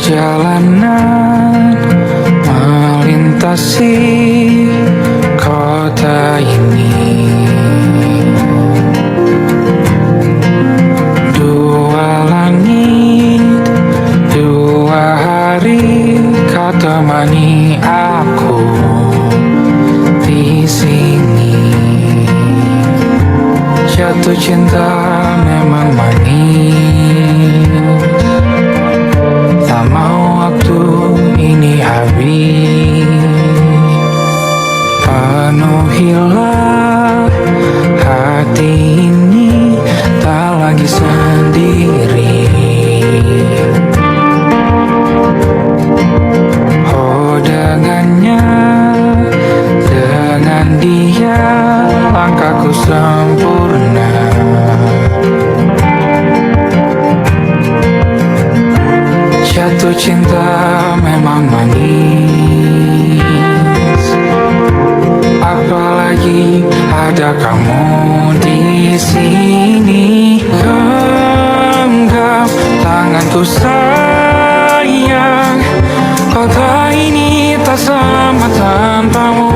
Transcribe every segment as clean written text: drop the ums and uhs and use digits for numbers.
Perjalanan melintasi kota ini, dua langit, dua hari kau temani aku di sini. Jatuh cinta memang manis, tak mau waktu ini habis. Penuhilah hati ini, tak lagi sendiri. Oh dengannya, dengan dia langkahku sempurna. Jatuh cinta memang manis, apalagi ada kamu di sini. Genggam tanganku sayang, kota ini tak sama tanpamu.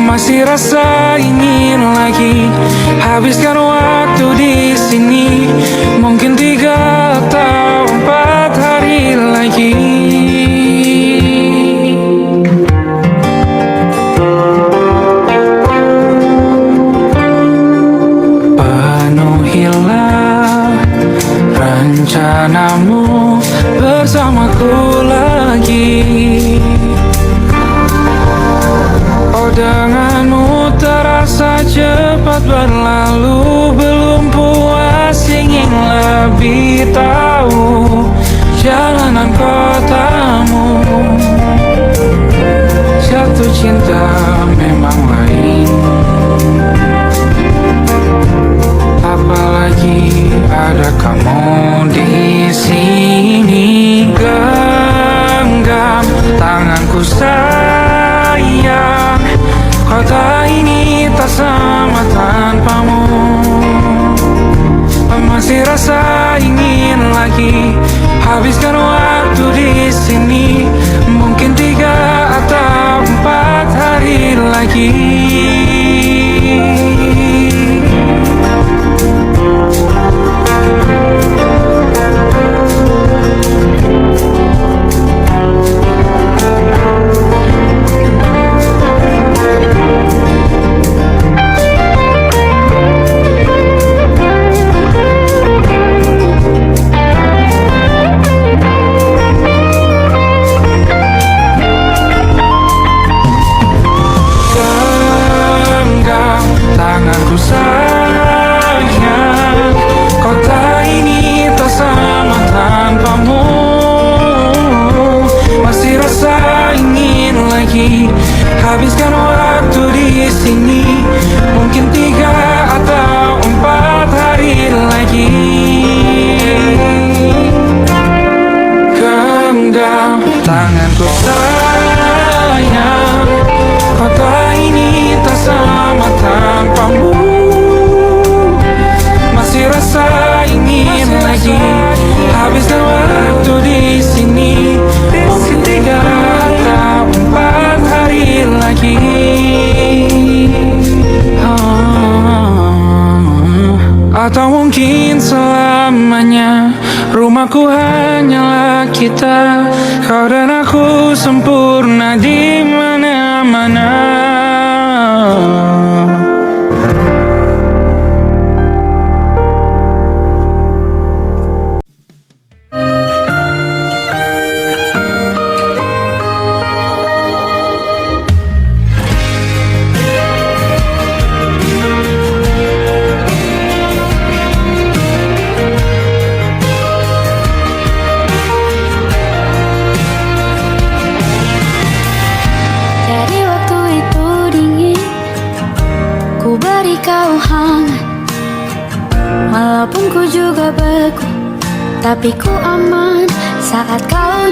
Masih rasa ingin lagi habiskan waktu di sini. Mungkin 3 atau 4 hari lagi. Penuhilah rencanamu bersamaku lagi. Oh denganmu terasa cepat berlalu, belum puas ingin lebih tahu jalanan kotamu. Jatuh cinta memang lain, apalagi ada kamu di sini. Genggam tanganku sayang, kota ini tak sama tanpamu. Masih rasa ingin lagi habiskan waktu di sini. Mungkin 3 atau 4 hari lagi. Tanganku sayang, kota ini tak sama tanpamu. Masih rasa ingin lagi habiskan waktu di sini. Mungkin 3 atau 4 hari lagi. Genggam tanganku sayang, kota ini tak sama tanpamu. Masih rasa ingin lagi habiskan waktu di sini. Mungkin 3 atau 4 hari lagi. Atau mungkin selamanya. Rumahku hanyalah kita, kau dan aku sempurna di mana-mana. Walaupun ku juga beku, tapi ku aman saat kau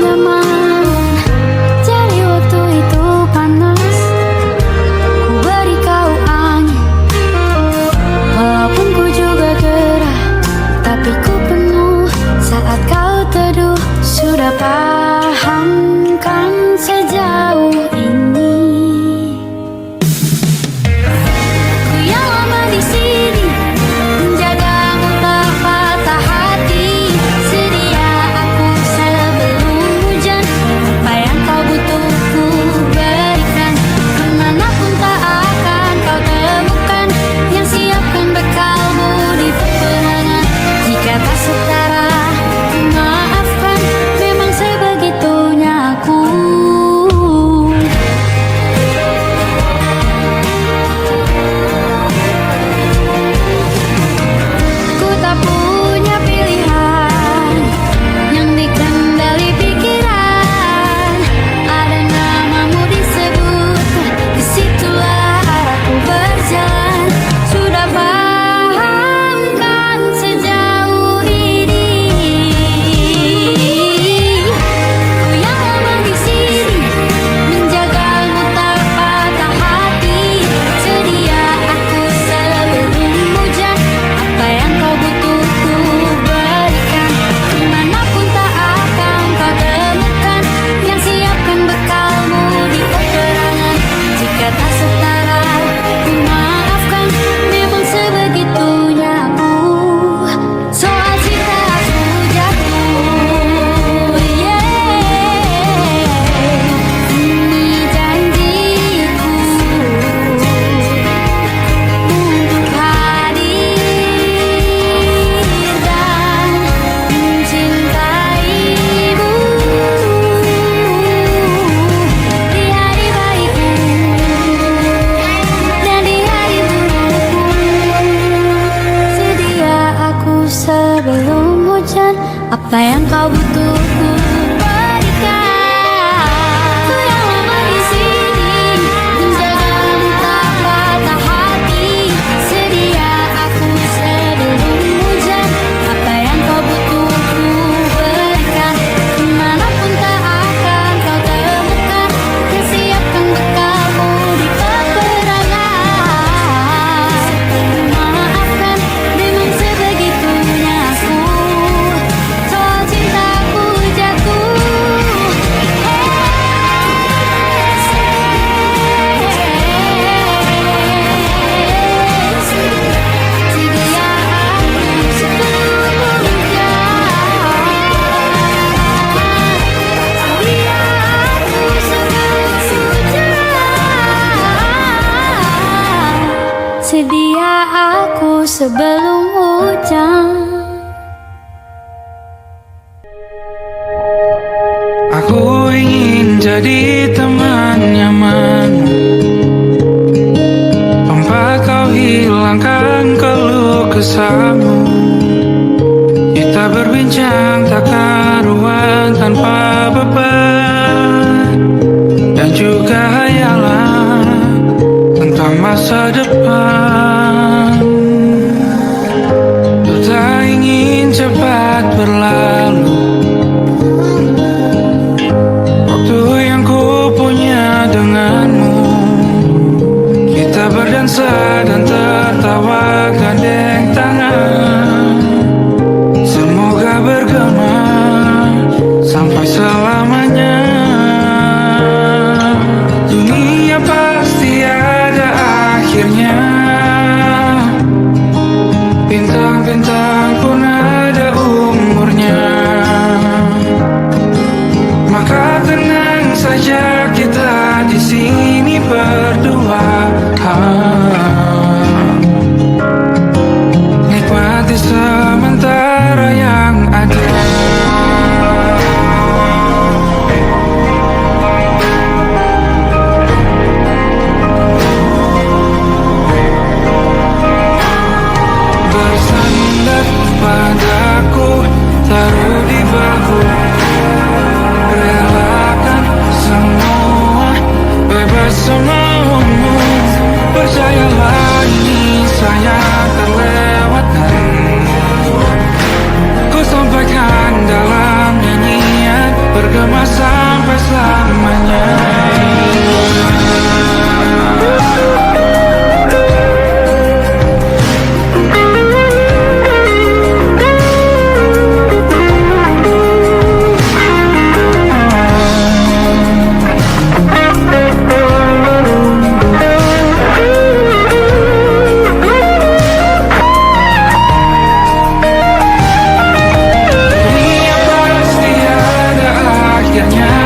butuh ku berikan. Ku yang lama di sini menjagamu tak patah hati. Sedia aku sebelum hujan. Apa yang kau butuh ku berikan. Kemanapun tak akan kau temukan. Siapkan bekalmu di peperangan. Maafkan memang sebegitunya aku. Soal cintaku jatuh. Sedia aku sebelum hujan. Sedia aku sebelum hujan. Aku ingin jadi teman nyaman, tempat kau hilangkan keluh kesahmu. Kita berbincang tak karuan tanpa beban, dan juga hayalan tentang masa depan. Ku tak ingin cepat berlalu. Waktu yang ku punya denganmu, kita berdansa dan tertawa gandeng tangan. Semoga bergema sampai selamanya. Dunia pasti ada akhirnya. Bintang-bintang pun ada umurnya. Maka tenang saja kita di sini berdua. Nikmati sementara yang ada. Bersandar padaku, taruh di bahu. Relakan semua, bebas semaumu. Percayalah ini saya terlewatkan. Ku sampaikan dalam nyanyian, bergema sampai selamanya. Dunia pasti ada akhirnya.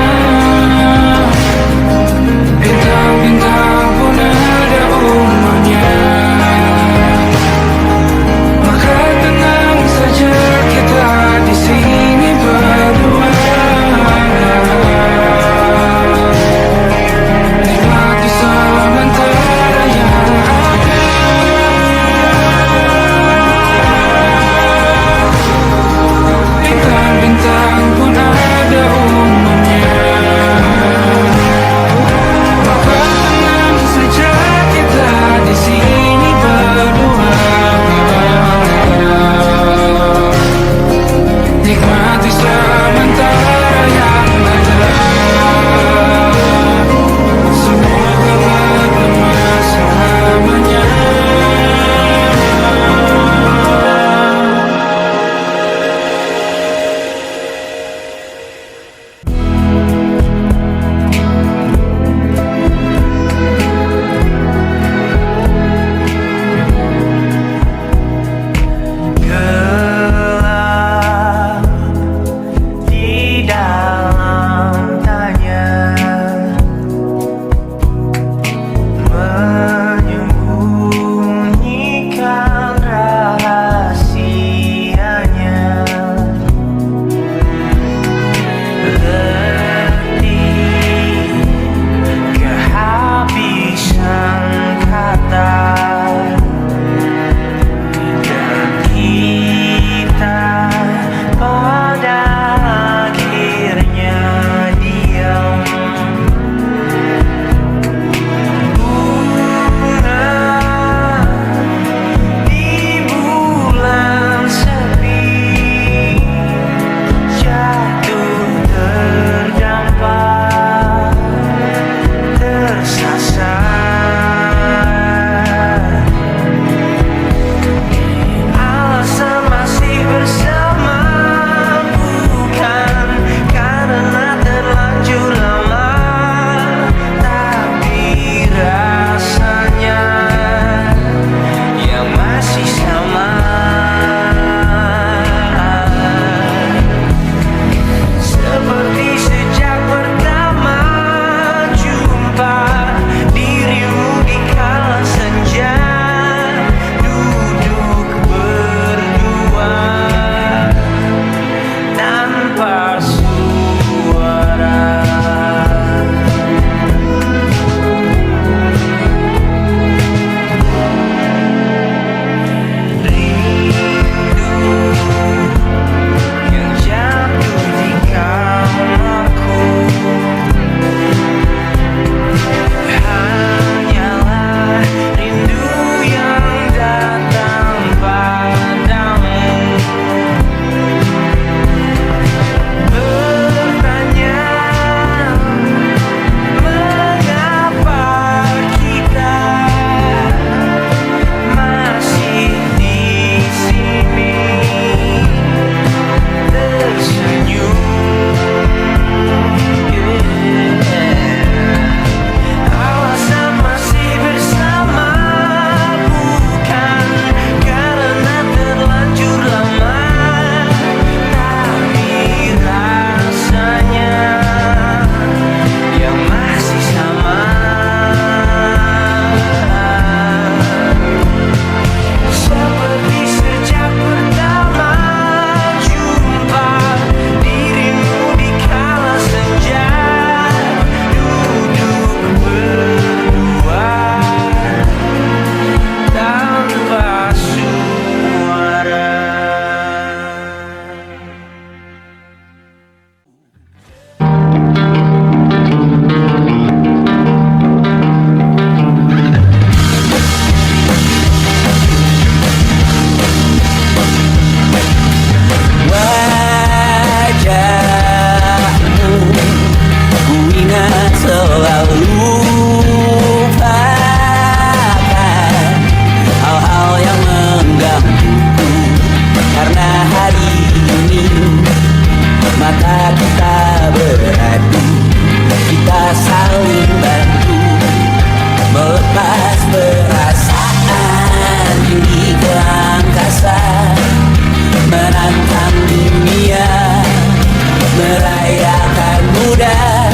saya akan mudah.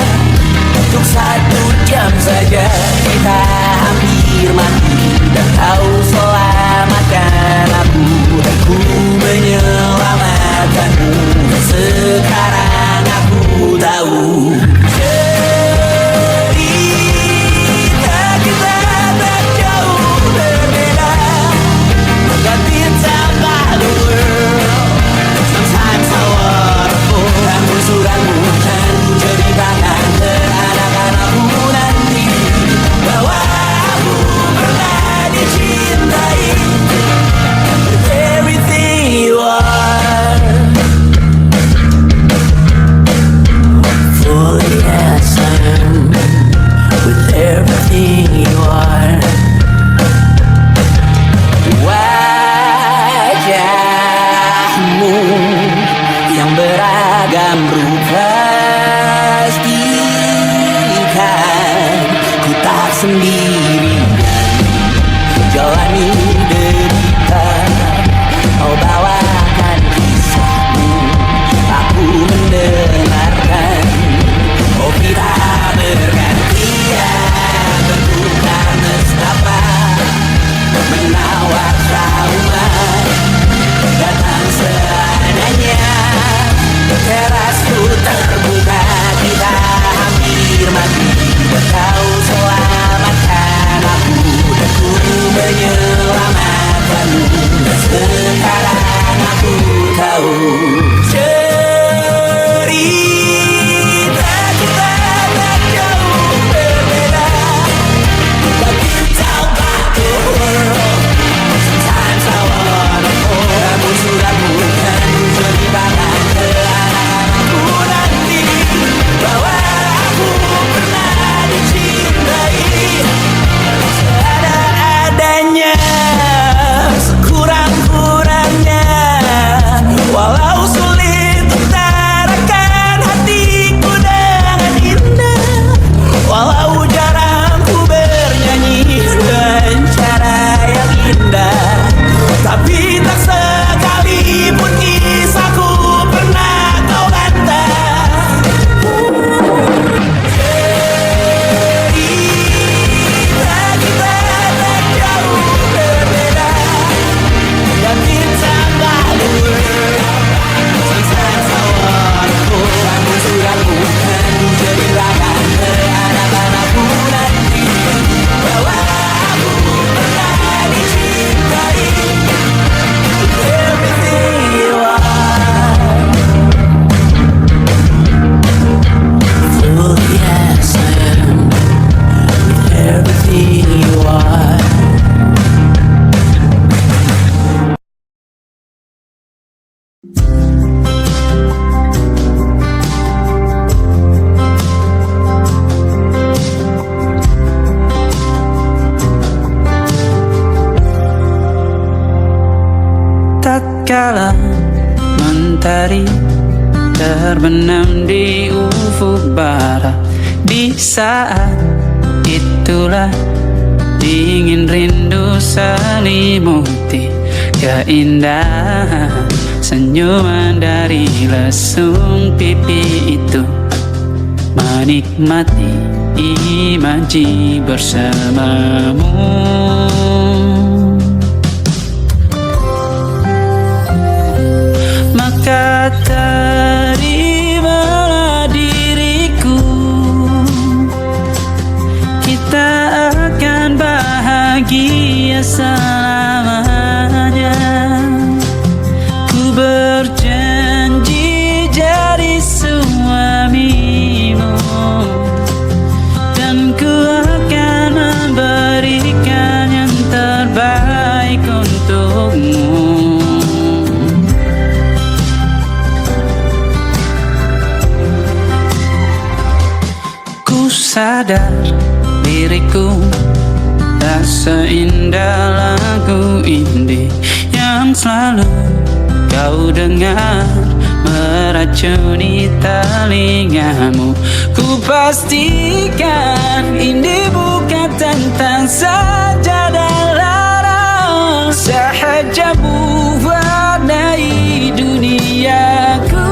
Untuk 1 jam saja kita hampir mati, dan kau selamatkan aku, dan ku menyelamatkanmu. Dan sekarang aku tahu cerita kita tak jauh berbeda. But it's about the world. Sometimes I wanna fall. Namun suratmu kan ceritakan ke anak-anakku nanti bahwa aku pernah dicintai with everything you are. Fully as I am, with everything you are. Wajahmu yang beragam rupa pastikan ku tak sendiri jalani derita. Kau bawakan kisahmu, aku mendengarkan. Oh kita bergantian bertukar nestapa, menawar trauma datang seadanya. Terasku terbuka, kita hampir mati, dan kau selamatkan aku, dan ku menyelamatkanmu. Dan sekarang aku tahu cerita kita tak jauh berbeda. But it's about the world. Sometimes I wanna fall. Namun suratmu kan ceritakan ke anak-anakku nanti bahwa aku pernah dicintai seadanya, sekurang-kurangnya. Walau sulit utarakan hatiku dengan indah, walau jarang ku bernyanyi dengan cara yang indah, tapi tak sekalipun kisahku pernah kau bantah. Cerita kita tak jauh berbeda, dan kita malu. Sometimes I wanna fall. Namun suratmu kan ceritakan ke anak-anakku nanti bahwa aku pernah dicintai with everything you are. Fully as I am, with everything you are. Tatkala mentari terbenam di ufuk barat, di saat itulah dingin rindu selimuti keindahan senyuman dari lesung pipi itu, menikmati imaji bersamamu. Maka terimalah diriku, kita akan bahagia selamanya. Ku berjanji jadi suamimu, dan ku akan memberikan yang terbaik untukmu. Sadar diriku tak seindah lagu indie yang selalu kau dengar meracuni telingamu. Ku pastikan ini bukan tentang saja dan larang, sahaja mewarnai duniaku.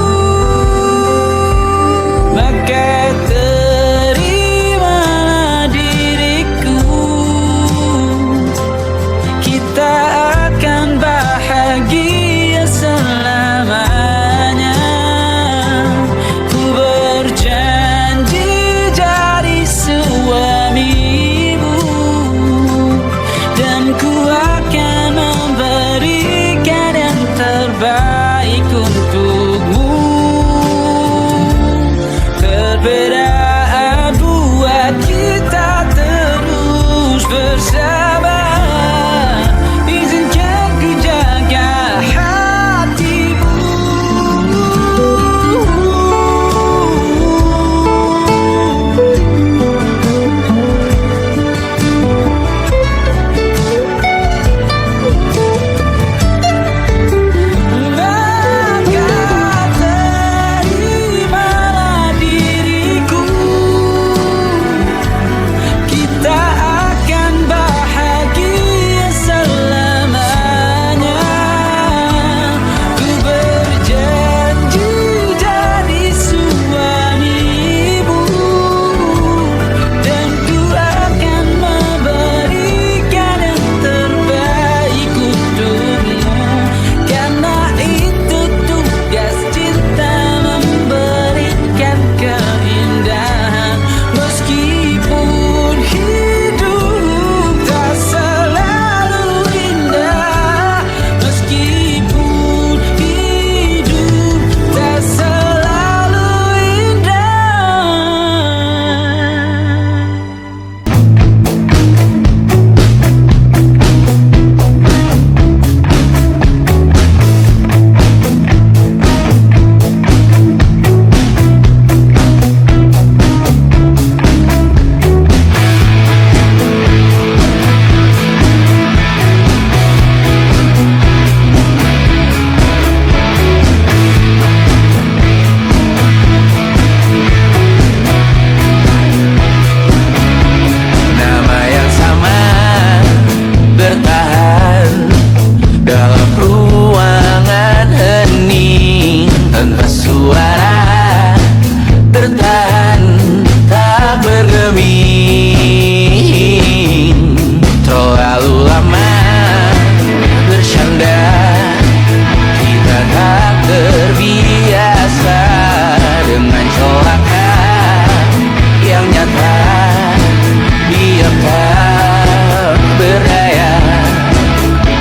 bertahan, tak bergeming. Terlalu lama bersandar, kita tak terbiasa dengan celaka yang nyata. Diam tak berdaya,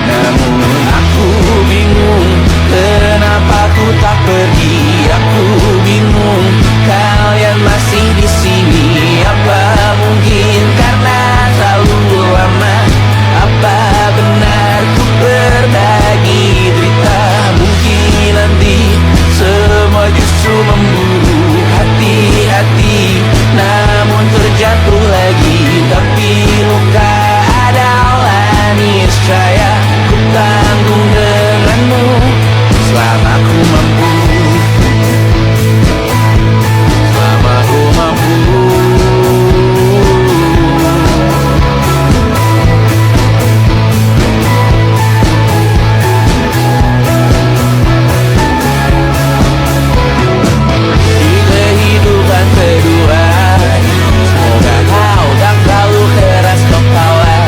namun aku bingung kenapa ku tak pergi. Aku bingung kalian masih di sini. Apa mungkin karena terlalu lama? Apa benar ku berbagi derita? Mungkin nanti semua justru memburu hati-hati, namun terjatuh lagi. Tapi luka adalah niscaya ku tanggung denganmu selama ku mampu. Selama ku mampu. Di kehidupan kedua, semoga kau tak terlalu keras kepala.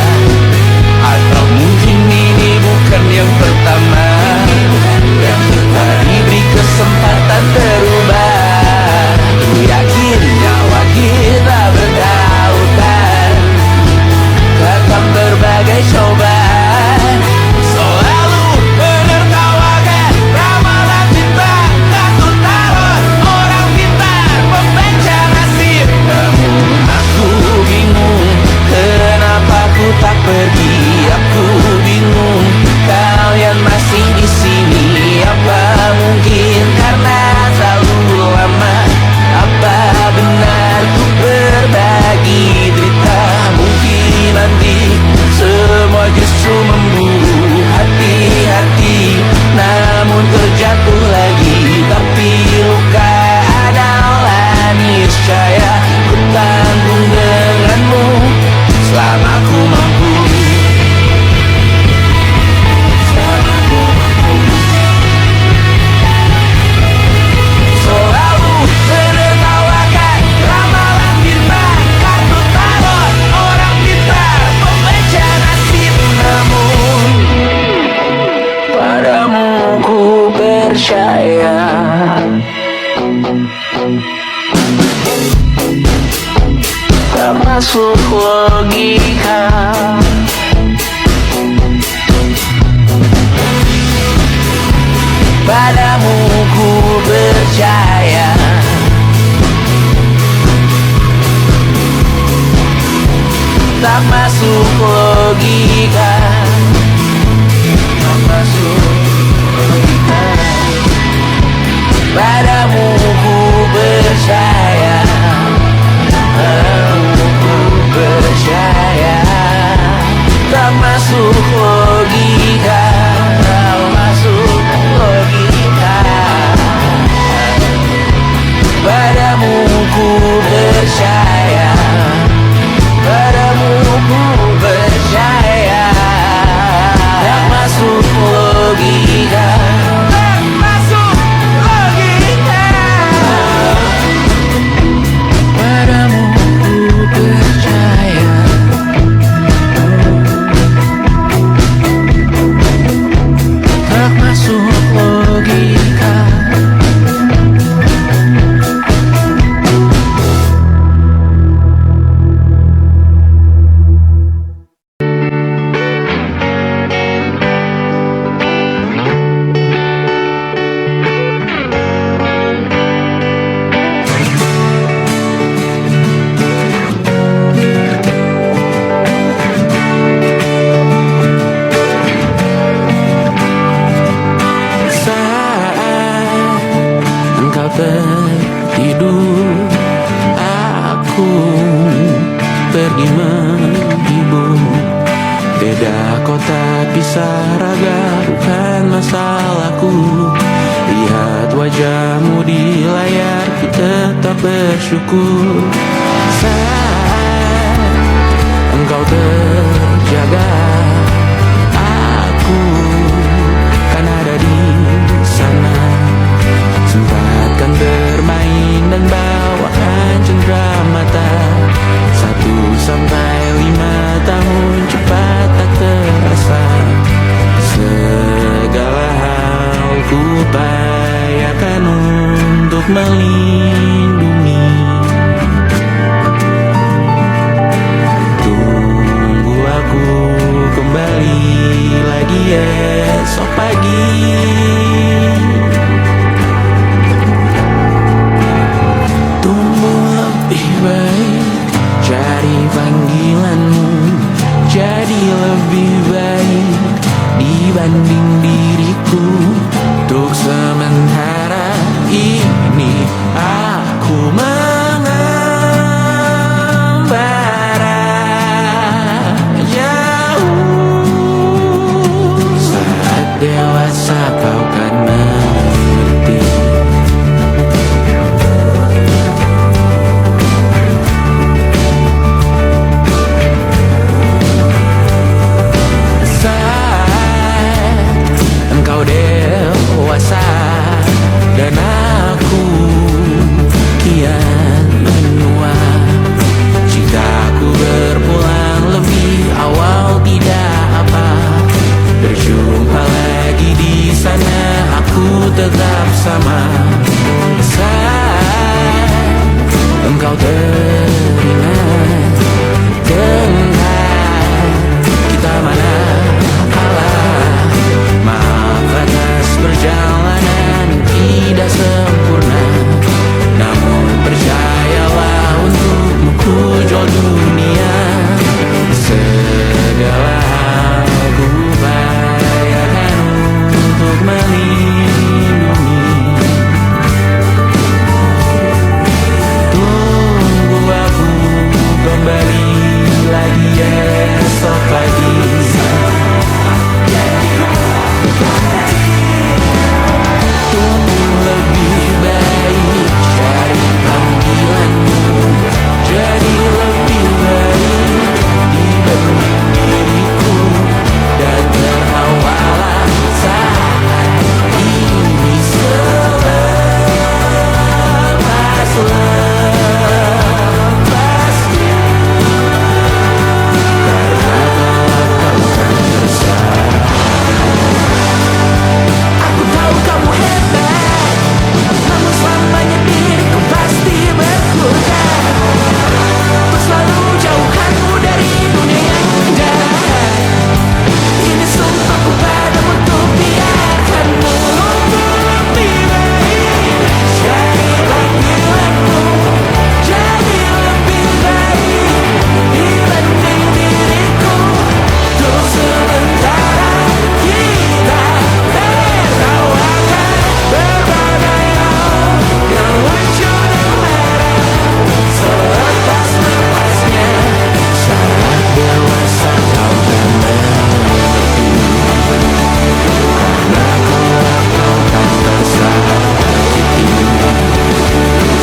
Atau mungkin ini bukan yang pertama yang kita diberi kesempatan berubah. Ku yakin nyawa kita bertautan, takkan berbagai cobaan. Selalu menertawakan ramalan cinta, takut taruh orang pintar membaca nasib. Namun aku bingung kenapa ku tak pergi. Aku bingung kalian masih di sini. Apa mungkin karena terlalu lama? Apa benar ku berbagi derita? Mungkin nanti semua justru memburu hati-hati, namun terjatuh lagi. Tapi luka adalah niscaya ku tanggung denganmu selama ku mampu. Selalu menertawakan ramalan bintang, kartu tarot orang pintar membaca nasib. Namun padamu ku percaya, tak masuk logika. Padamu ku percaya, tak masuk logika. Tak masuk logika. Padamu ku percaya, padamu ku percaya, tak masuk logika. Tak masuk logika. Padamu ku percaya, padamu ku percaya, tak masuk logika. Tak masuk logika. Padamu ku percaya, tak masuk logika. Tertidur, aku pergi menghibur. Beda kota pisah raga bukan masalahku. Lihat wajahmu di layar, ku tetap bersyukur. Saat engkau terjaga, aku kan ada di sana. Sempatkan bermain dan bawa upayakan untuk melindungi. Tunggu aku kembali lagi esok pagi. Tumbuh lebih baik, cari panggilanmu, jadi lebih baik dibanding diriku. Untuk sementara ini aku mengembara jauh. Saat dewasa kau kan mengerti. Engkau dewasa dan aku kian menua. Jika aku berpulang lebih awal tidak apa, berjumpa lagi di sana aku tetap sama. Saat engkau teringat tentang kita mana kalah. Maaf atas perjalanan tidak sempurna, namun percayalah untukmu ku jual dunia. Segala hal ku upayakan untuk melindungi. Tunggu aku kembali lagi esok pagi. Tumbuh lebih baik, cari panggilanmu, jadi lebih baik dibanding diriku. Dan tertawalah saat ini selepas-lepasnya. Karena kelak kau kan bersama. Aku tahu kamu hebat, namun selamanya diriku pasti berkutat. Untuk selalu jauhkanmu dari dunia yang indah. Ini sumpahku padamu untuk biarkanmu lebih baik. Cari panggilanmu, jadi lebih baik dibanding diriku. Untuk sementara kita tertawakan berbagai hal yang lucu dan merah. Selepas-lepasnya saat dewasa kau kan mengerti. Karena kelak kau kan tersakiti.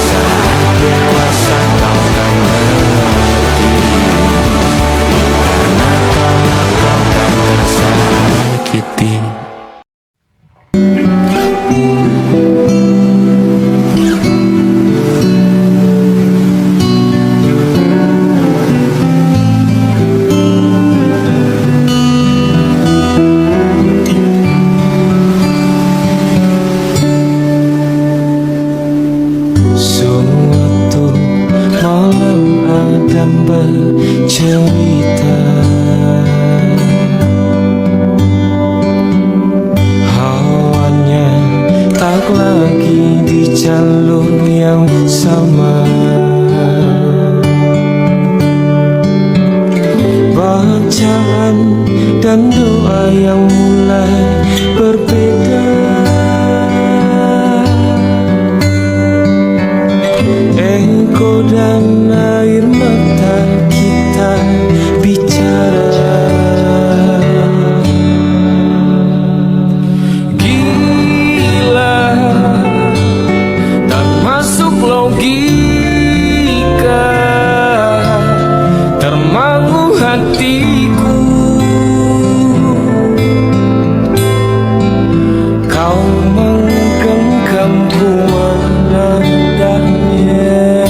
Saat dewasa kau kan mengerti. Karena kelak kau kan tersakiti. Suatu malam Adam bercerita, hawanya tak lagi di jalur yang sama. Bacaan dan doa yang mulai berbeda. Engkau dan air mata kita bicara. Gila, tak masuk logika, termangu hatiku. Kau menggenggamku menandanya.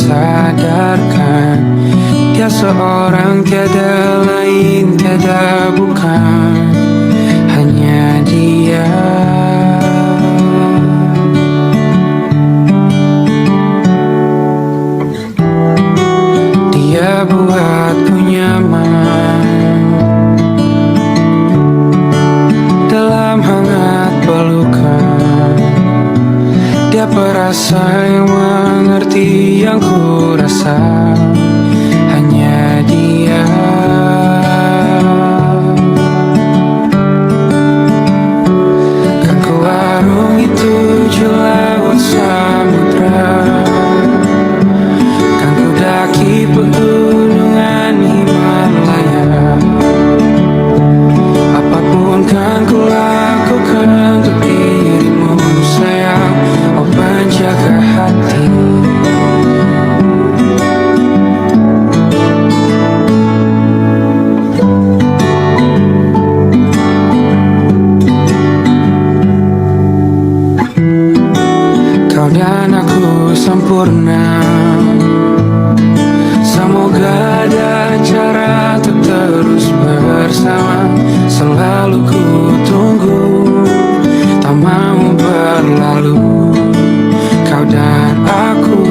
sadarkan, dia seorang tiada lain, tiada bukan, hanya dia. Dia buatku nyaman dalam hangat pelukan. Dia perasa yang mengerti yang ku rasa, hanya dia. Kan ku arungi tujuh laut samudra, kan ku daki pegunungan Himalaya. Apapun kan ku lakukan untuk dirimu sayang, oh penjaga hati. Kau dan aku sempurna, semoga ada cara untuk terus bersama. Selalu ku tunggu, tak mau berlalu, kau dan aku.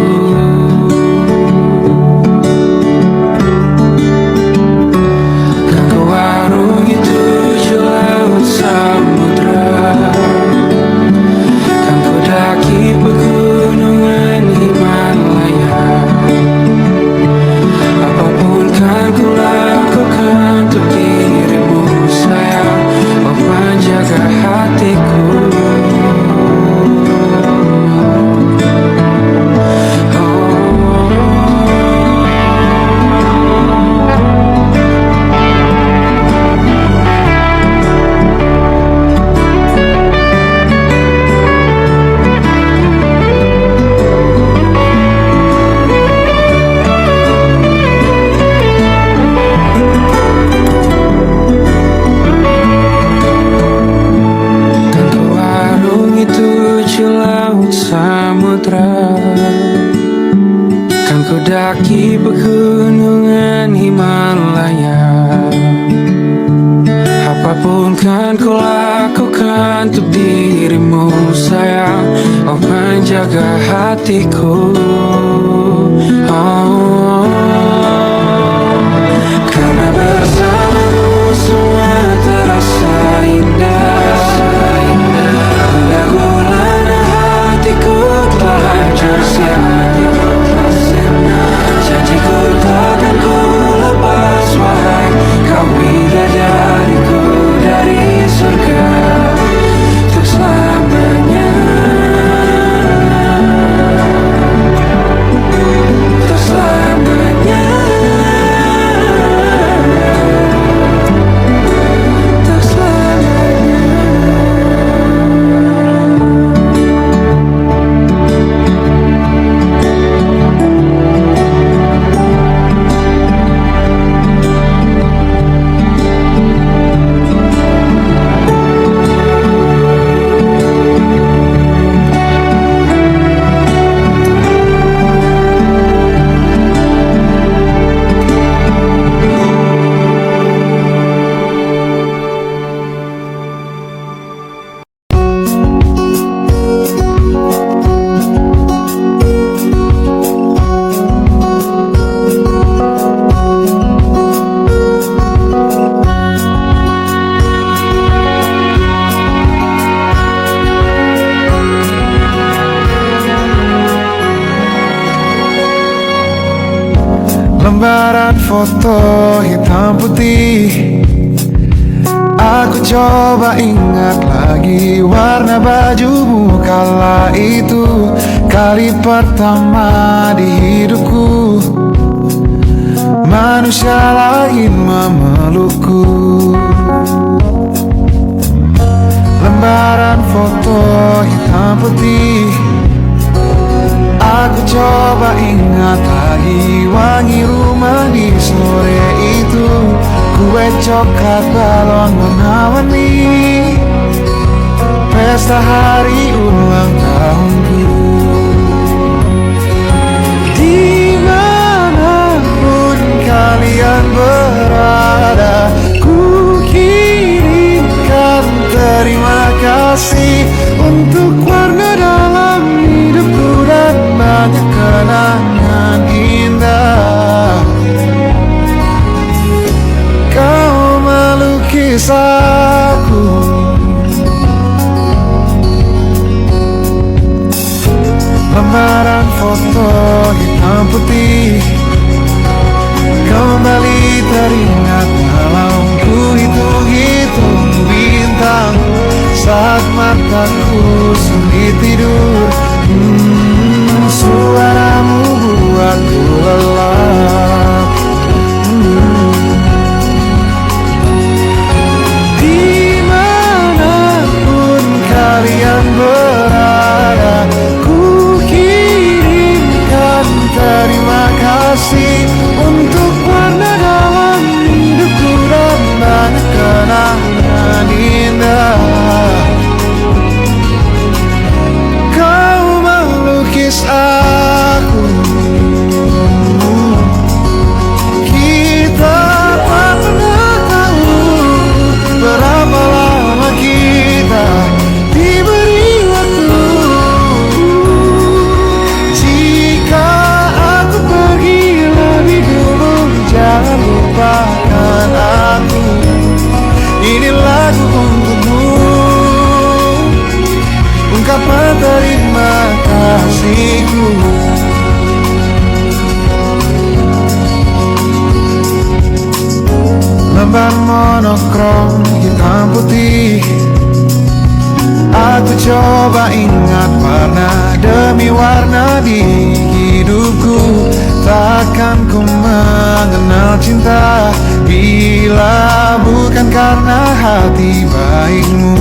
Kan ku arungi tujuh laut samudra, kan ku daki pegunungan Himalaya. Apapun kan ku lakukan untuk dirimu sayang, oh penjaga hatiku. Kan ku arungi tujuh laut samudra, kan ku daki pegunungan Himalaya. Apapun kan ku lakukan untuk dirimu sayang, oh penjaga hatiku. Oh, karena bersamamu semua terasa indah. Hingga gulana hatiku telah tersiap. Janjiku takkan ku lepas wahai kau bidadariku dari surga untuk selamanya. Untuk selamanya. Untuk selamanya. Lembaran foto hitam putih, aku coba ingat lagi warna bajumu kala itu. Kali pertama di hidupku manusia lain memelukku. Lembaran foto hitam putih, aku coba ingat lagi wangi rumah di sore itu. Kue coklat balon warna-warni, pesta hari ulang tahunku. Di kembali teringat malam ku hitung-hitung bintang saat mataku sulit tidur. Suaramu buatku lelap. Dimanapun kalian berada, ku kirimkan terima kasih untuk warna dalam hidupku dan banyak kenangan indah. Kau melukis aku, kita tak pernah tahu berapa lama kita diberi waktu. Jika aku pergi lebih dulu, jangan lupakan aku. Ini lagu untukmu, ungkapan terima kasihku. Lembar monokrom hitam putih, aku coba ingat warna demi warna di hidupku. Takkan ku mengenal cinta bila bukan karena hati baikmu.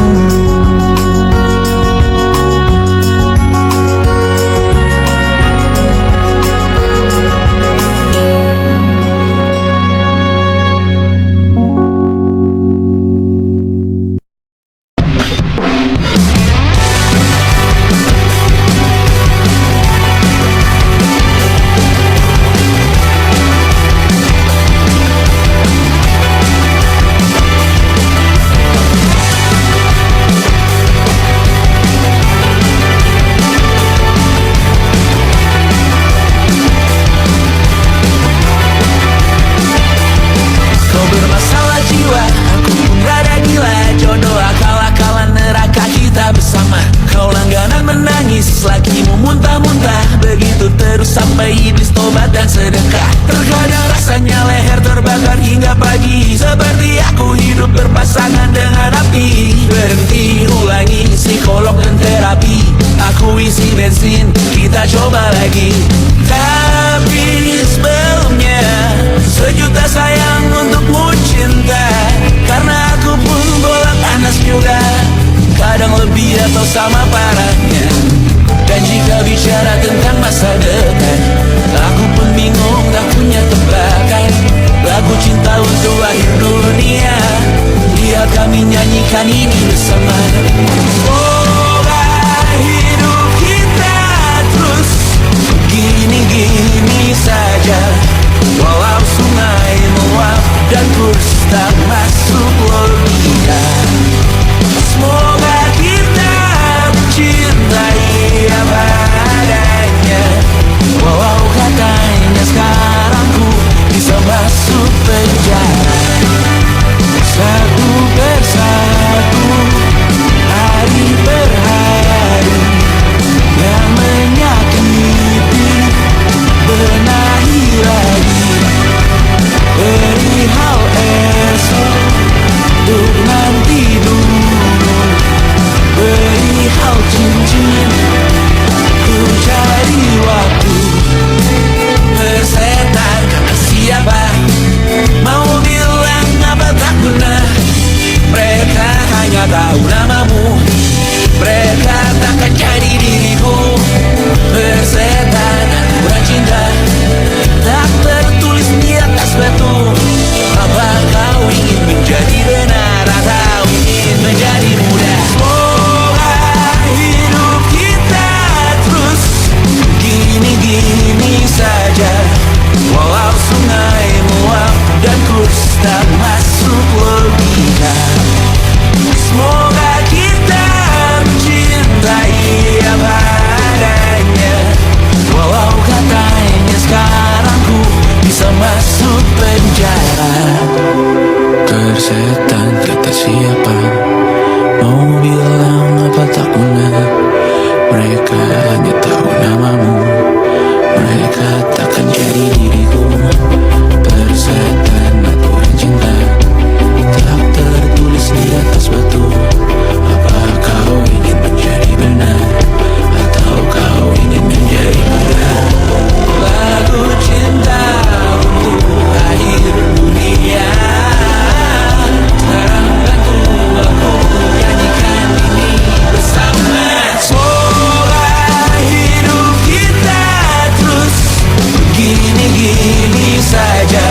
Sampai iblis tobat dan sedekah. Terkadang rasanya leher terbakar hingga pagi, seperti aku hidup berpasangan dengan api. Berhenti, ulangi psikolog dan terapi. Aku isi bensin, kita coba lagi. Tapi sebelumnya sejuta sayang untukmu cinta, karena aku pun bola panas juga, kadang lebih atau sama parahnya. Dan jika bicara tentang masa depan, aku pun bingung, tak punya tebakan. Lagu cinta untuk akhir dunia, biar kami nyanyikan ini bersama. Semoga hidup kita terus gini-gini saja, walau sungai meluap dan kurs tak masuk logika. Semoga kita mencintai apa adanya, walau katanya sekarang ku bisa masuk penjara. Satu persatu, hari per hari, yang menyakiti, benahi lagi. Perihal esok, untuk nanti dulu. Perihal cincin, ku cari waktu. Persetan kata siapa, mau bilang apa tak guna. Mereka hanya tahu namamu, mereka takkan jadi diriku. Persetan aturan cinta, tak tertulis di atas batu. Apa kau ingin menjadi benar atau ingin menjadi muda? Semoga hidup kita terus gini-gini saja, walau sungai meluap dan kurs tak masuk logika. Semoga kita mencintai apa adanya, walau katanya sekarang ku bisa masuk penjara. Persetan kata siapa, mau bilang apa tak guna. Mereka hanya tahu namamu, mereka takkan jadi diriku. Persetan Begini saja,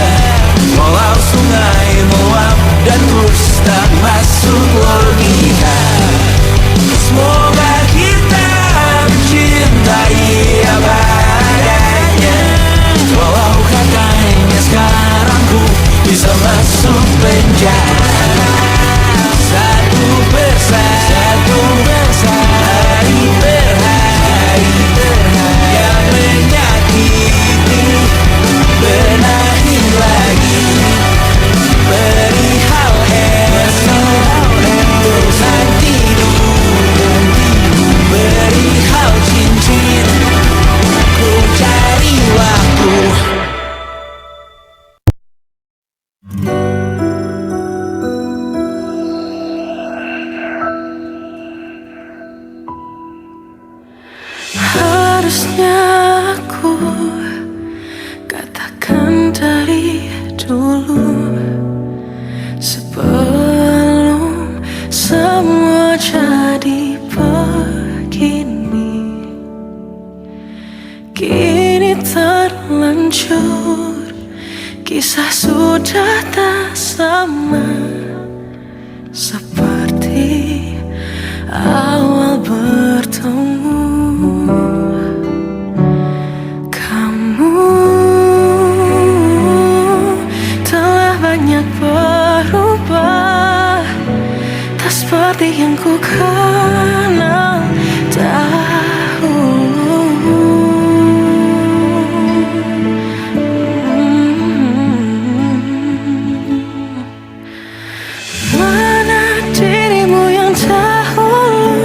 walau sungai meluap dan terus tak masuk logika. Semoga kita mencintai apa adanya. Walau katanya sekarang ku bisa masuk penjara. Satu persatu, hari per hari yang menyakiti, benahi lagi perihal esok, urusan tidur, perihal cincin, ku cari waktu. Harusnya aku katakan dari dulu, sebelum semua jadi begini. Kini terlanjur, kisah sudah tak sama seperti awal bertemu. Kamu telah banyak berubah, tak seperti yang ku kenal dahulu. Mana dirimu yang dahulu,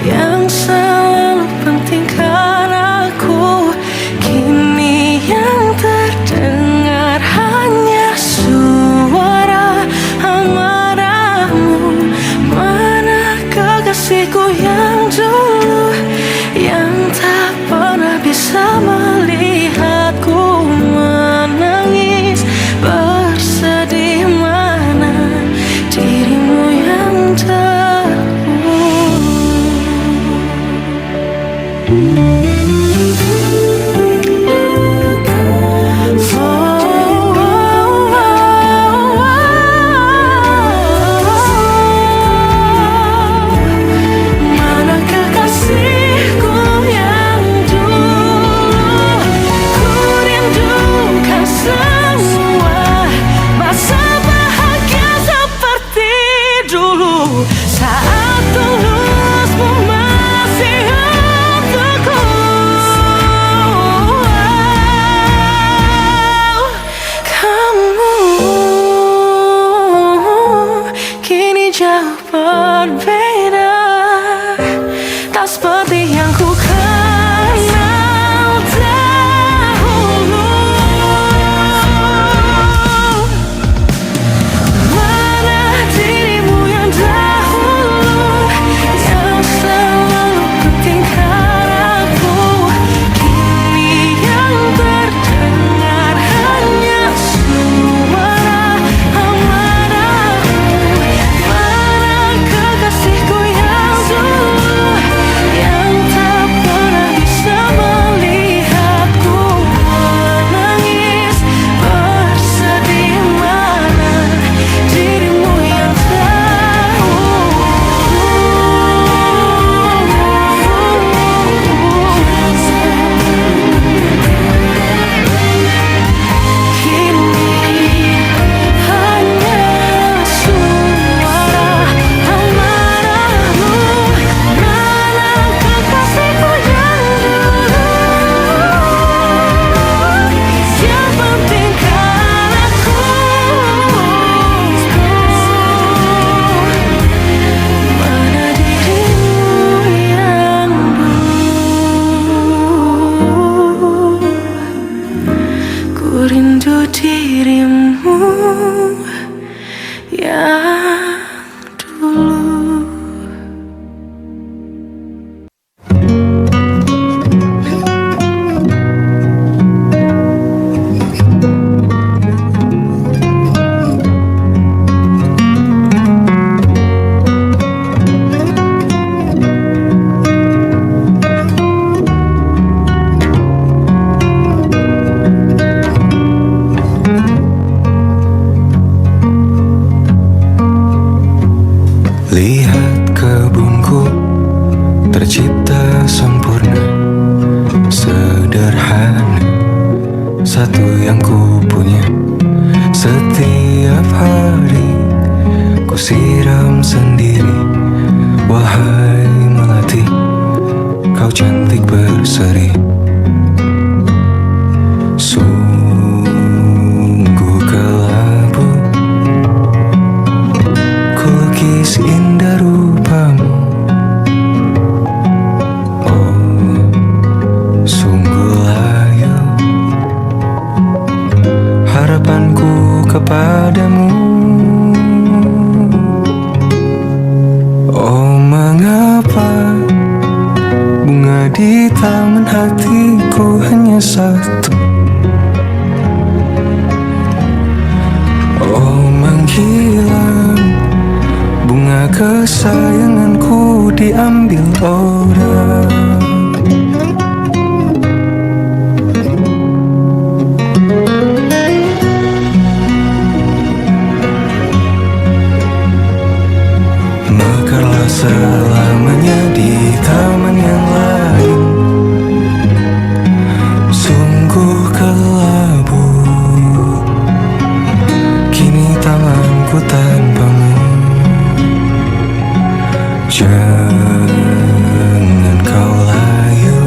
yang selalu pentingkan aku. Kini yang terdengar hanya suara amarahmu. Mana kekasihku yang dulu, yang tak pernah bisa melihatku menangis bersedih. Mana dirimu yang mana kekasihku yang dulu, ku rindukan semua masa bahagia seperti dulu, saat tulusmu masih untukku. Kamu kini jauh berbeda, tak seperti yang ku kenal dahulu. Mana dirimu yang dahulu, yang selalu pentingkan aku. Kini yang terdengar hanya suara amarahmu. Mana kekasihku yang dulu, yang tak pernah bisa melihatku menangis bersedih. Mana dirimu yang kini hanya suara amarahmu. Mana kekasihku yang dulu, yang pentingkan aku. Mana dirimu yang dulu, ku rindu dirimu yang dulu. satu yang ku punya. Setiap hari ku siram sendiri. Wahai melati, kau cantik berseri. Sungguh kelabu ku lukis indah rupamu. Oh, sungguh layu harapanku kepadamu. Oh, mengapa bunga di taman hatiku hanya satu? Oh, menghilang bunga kesayanganku diambil orang. Mekarlah selamanya di taman yang lain. Sungguh kelabu kini tamanku tanpamu. Jangan kau layu,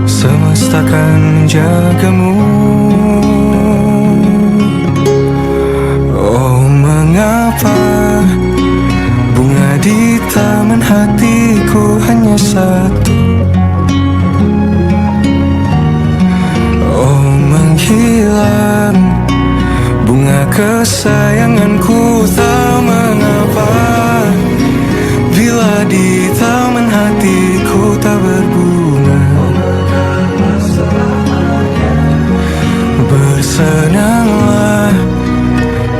semesta akan menjagamu. Oh, mengapa bunga di taman hatiku hanya satu? Oh, menghilang bunga kesayanganku. Tak mengapa bila di taman hatiku tak berbunga. Bersenanglah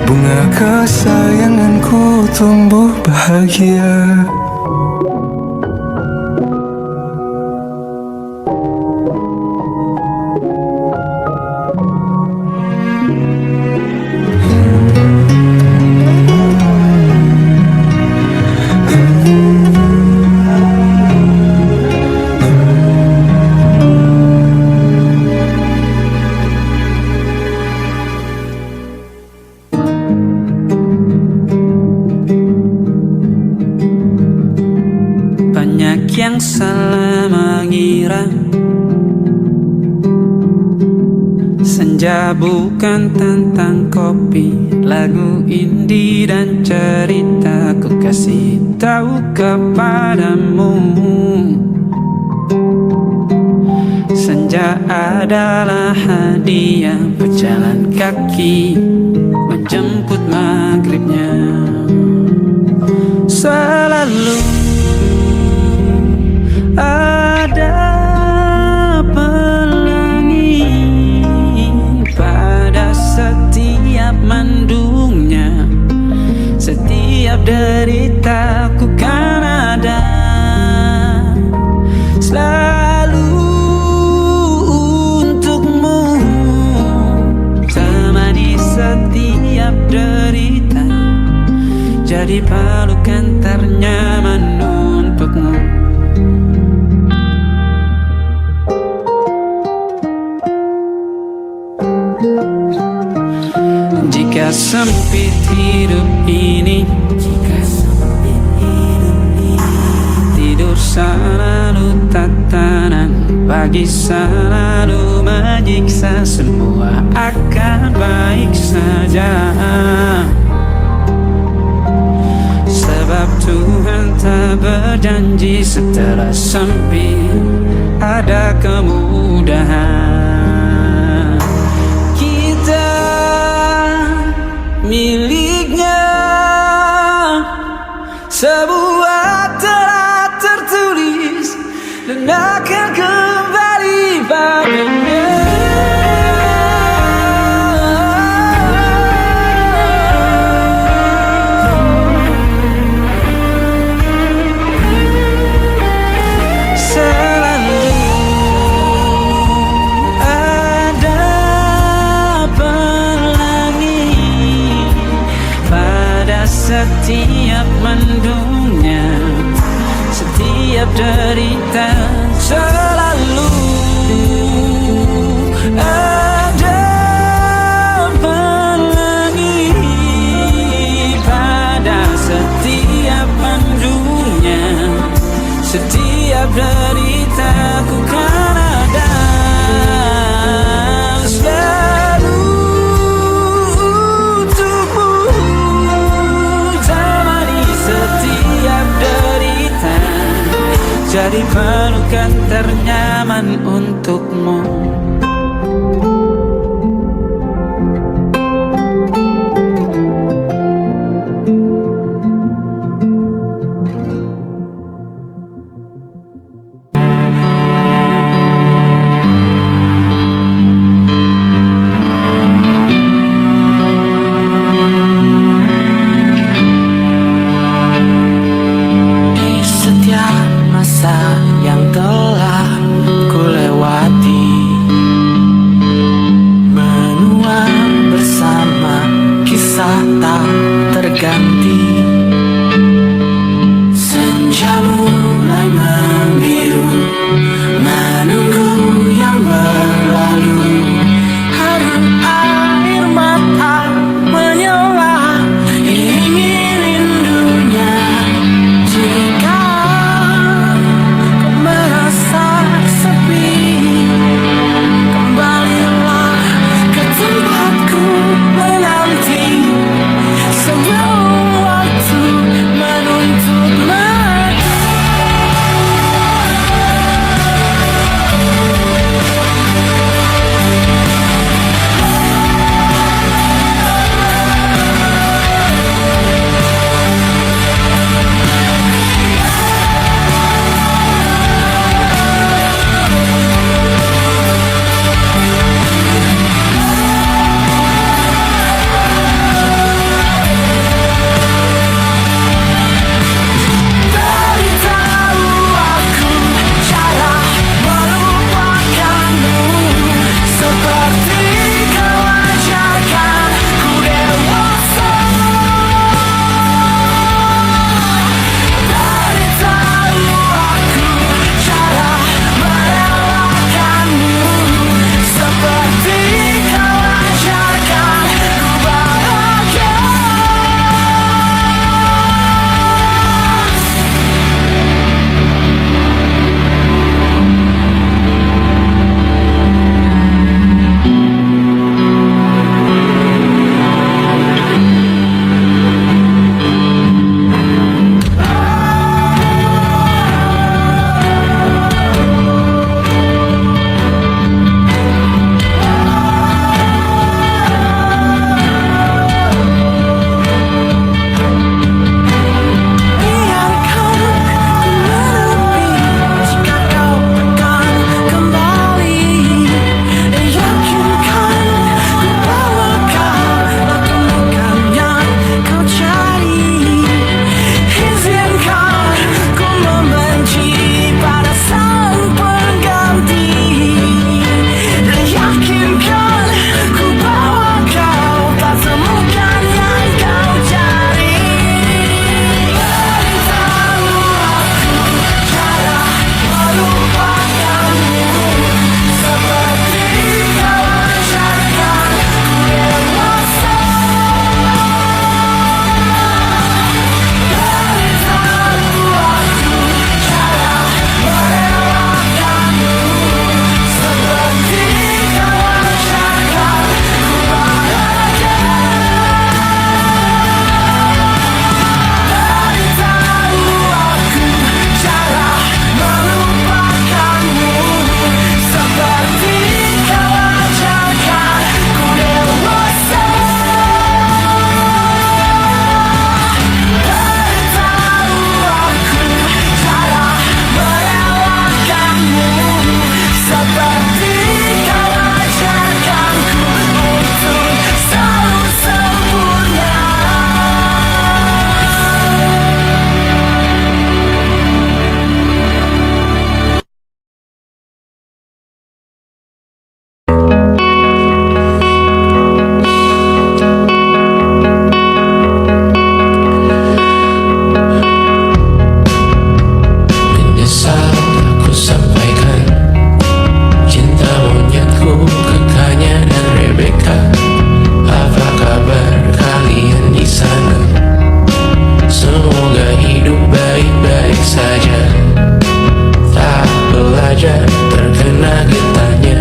bunga kesayanganku tumbuh bahagia. Banyak yang salah mengira senja bukan tentang kopi, lagu indie dan cerita. Ku kasih tahu kepadamu, senja adalah hadiah berjalan kaki menjemput maghribnya. Selalu ada pelangi pada setiap mendungnya. Setiap deritaku kan ada selalu untukmu. Temani setiap derita, jadi pelukan ternyaman untukmu. Jika sempit hidup ini, tidur selalu tatanan, pagi selalu menyiksa, semua akan baik saja. Sebab Tuhan tak berjanji setelah sempit ada kemudahan. Kita miliknya sebuah telah tertulis dan akan kembali padanya. Setiap mendungnya, setiap derita, selalu jadi pelukan ternyaman untukmu. Di setiap masa yang telah ku lewati, menua bersama kisah tak terganti. Senja mulai membiru, menunggu yang berlalu. Harum air mata menyela, ingin rindunya. Jika kau merasa sepi, kembalilah ke tempatku menanti sebelum waktu menuntut mati. Beritahu aku cara melupakanmu, seperti kau ajarkan ku dewasa. Beritahu aku cara merelakanmu, seperti kau ajarkan ku bahagia. Biarkan ku menepi jika kau akan kembali, dan yakinkan ku bahwa kau lakukan yang kau cari. Izinkan ku membenci pada sang pengganti, dan yakinkan ku bahwa kau tak temukan yang kau cari. Beritahu aku cara melupakanmu, seperti kau ajarkan ku dewasa. Beritahu aku cara merelakanmu, seperti kau ajarkan ku bahagia. Beritahu aku cara melupakanmu, seperti kau ajarkan ku dewasa. Beritahu aku cara merelakanmu, seperti kau ajarkanku untuk selalu sempurna. Menyesal aku sampaikan cinta monyetku ke Kanya dan Rebecca. Apa kabar kalian di sana? Semoga hidup baik-baik saja. Tak belajar terkena getahnya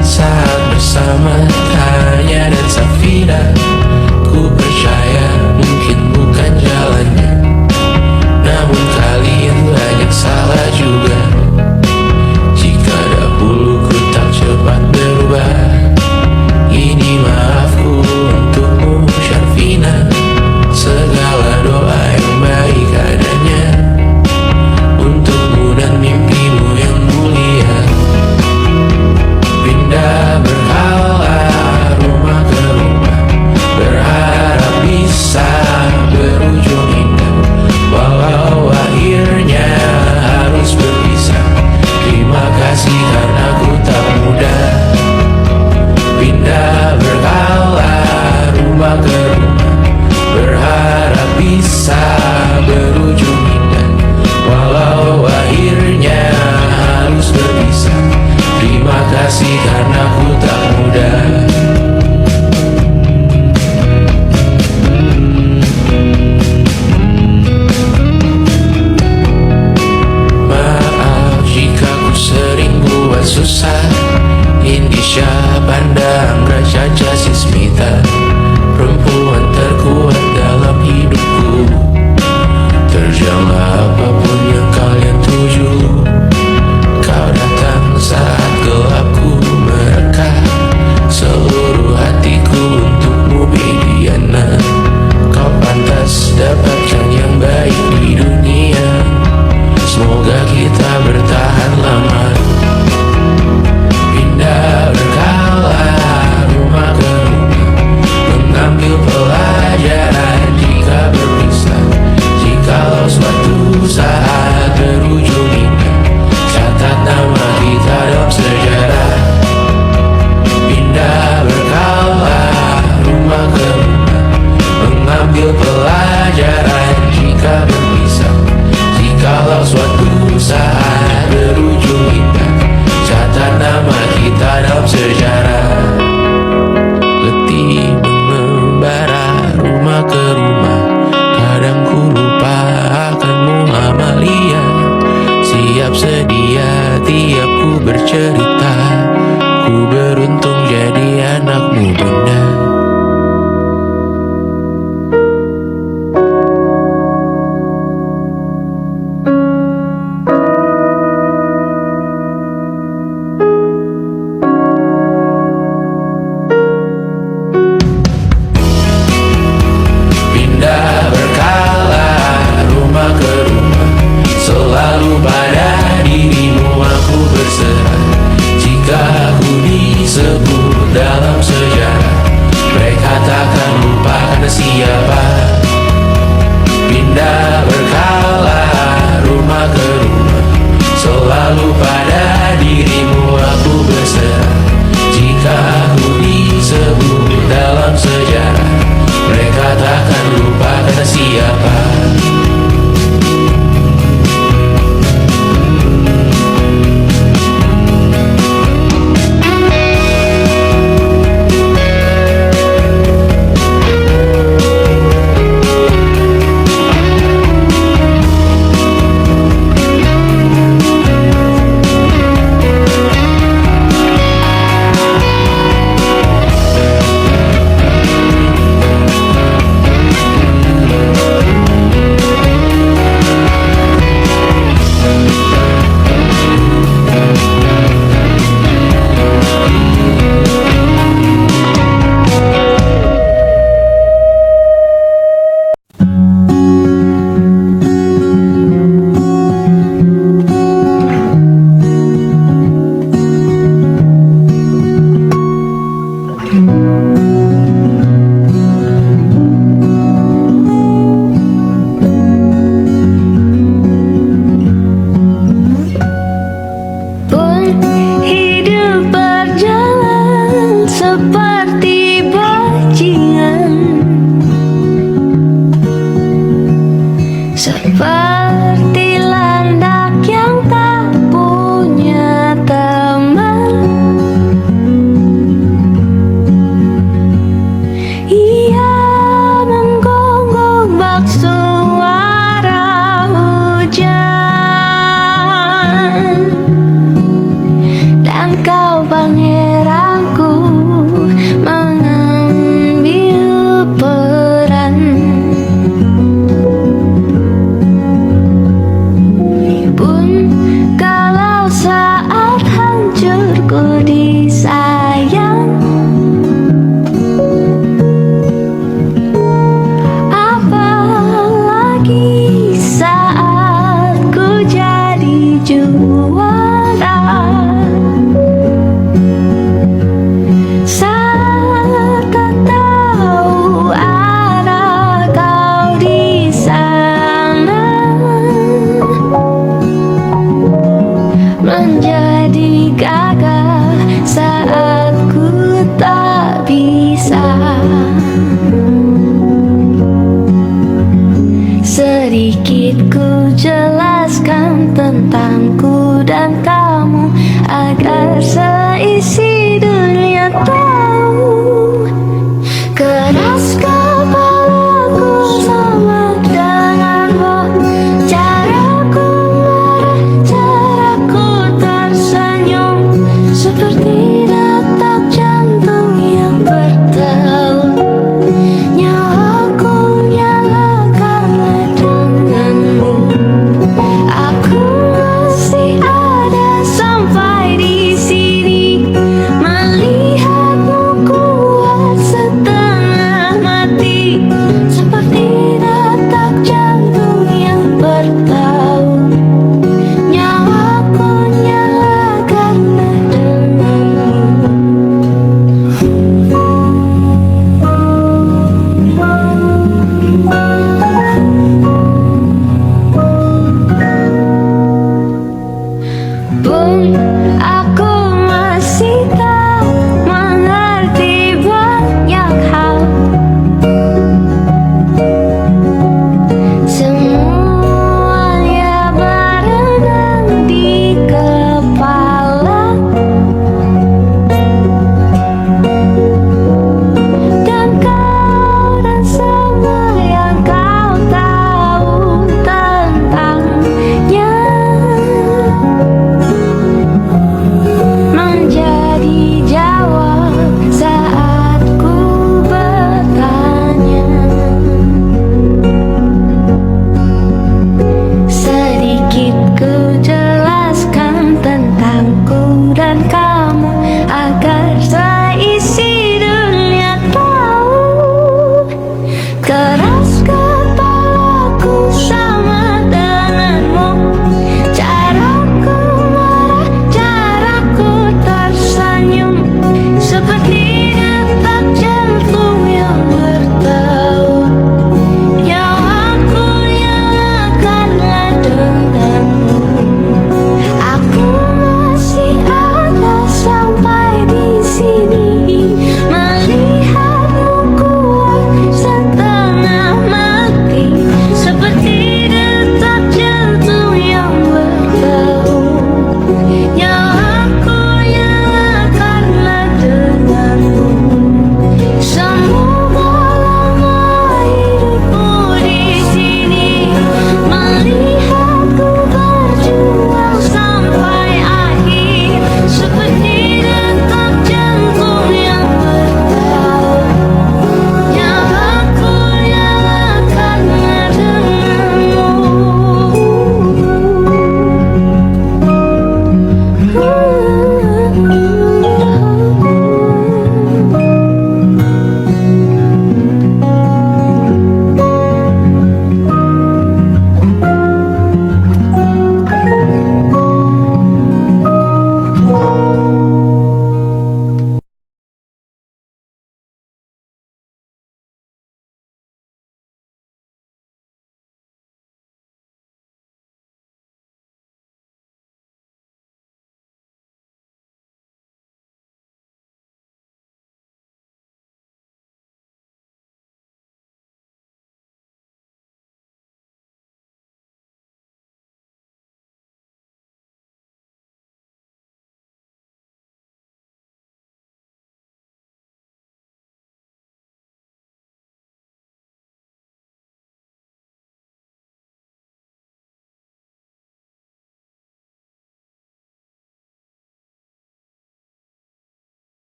saat bersama Tanya dan Safira. Ku percaya mungkin bukan jalannya, namun kalian banyak salah Anggra Caca Sismita, perempuan terkuat dalam hidupku. Terjanglah apapun yang kalian tuju, kau datang saat gelapku mereka. Seluruh hatiku untukmu Bidiana, kau pantas dapatkan yang baik di dunia. Semoga kita bertahan lama, pindah berkala rumah ke rumah, mengambil pelajaran jika berpisah. Jikalau suatu saat berujung indah, catat nama kita dalam sejarah. Pindah berkala rumah ke rumah, mengambil pelajaran jika berpisah. Jikalau suatu saat berujung indah, catat nama kita dalam sejarah. Letih mengembara rumah ke rumah, kadang ku lupa akanmu Amalia. Siap sedia tiap ku bercerita, ku beruntung jadi anakmu bunda. Pindah berkala rumah ke rumah, selalu pada dirimu aku berserah. Jika aku disebut dalam sejarah, mereka takkan lupa karena siapa. Pindah berkala rumah ke rumah, selalu pada dirimu aku berserah. Jika